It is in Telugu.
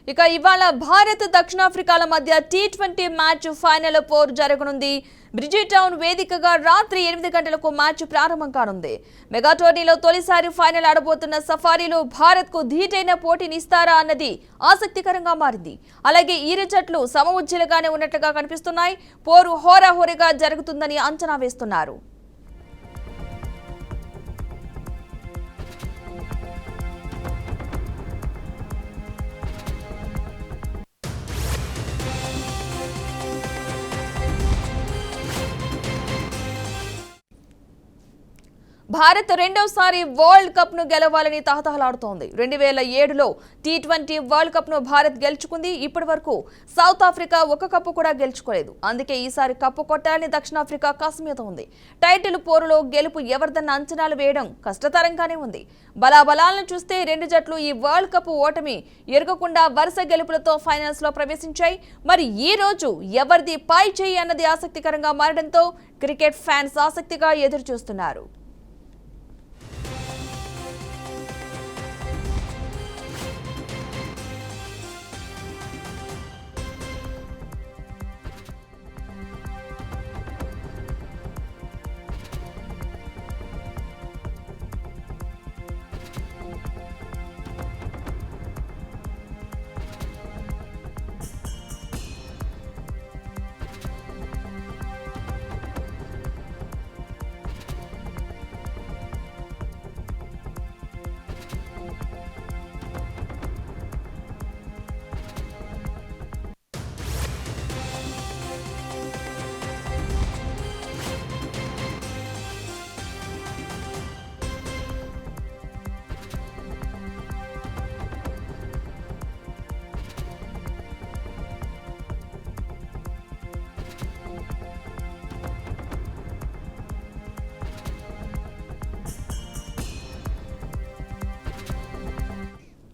ఇక ఇవాళ భారత్ దక్షిణాఫ్రికాల మధ్య టీ20 మ్యాచ్ ఫైనల్ పోరు జరగనుంది. బ్రిడ్జి టౌన్ వేదికగా రాత్రి 8 గంటలకు మ్యాచ్ ప్రారంభం కానుంది. మెగా టోర్నీలో తొలిసారి ఫైనల్ ఆడబోతున్న సఫారీలో భారత్ కు ధీటైన పోటీనిస్తారా అన్నది ఆసక్తికరంగా మారింది. అలాగే ఇరు జట్లు సమఉజ్జీలుగానే ఉన్నట్లుగా కనిపిస్తున్నాయి. పోరు హోరాహోరీగా జరుగుతుందని అంచనా వేస్తున్నారు. భారత్ రెండోసారి వరల్డ్ కప్ ను గెలవాలని తహతహలాడుతోంది. 2007లో టీ20 వరల్డ్ కప్ ను భారత్ గెలుచుకుంది. ఇప్పటి వరకు సౌత్ ఆఫ్రికా ఒక కప్పు కూడా గెలుచుకోలేదు. అందుకే ఈసారి కప్పు కొట్టాలని దక్షిణాఫ్రికా కసి ఉంది. టైటిల్ పోరులో గెలుపు ఎవరిదన్న అంచనాలు వేయడం కష్టతరంగానే ఉంది. బలాబలాలను చూస్తే రెండు జట్లు ఈ వరల్డ్ కప్ ఓటమి ఎరగకుండా వరుస గెలుపులతో ఫైనల్స్ లో ప్రవేశించాయి. మరి ఈ రోజు ఎవరిది పై చేయి అన్నది ఆసక్తికరంగా మారడంతో క్రికెట్ ఫ్యాన్స్ ఆసక్తిగా ఎదురు చూస్తున్నారు.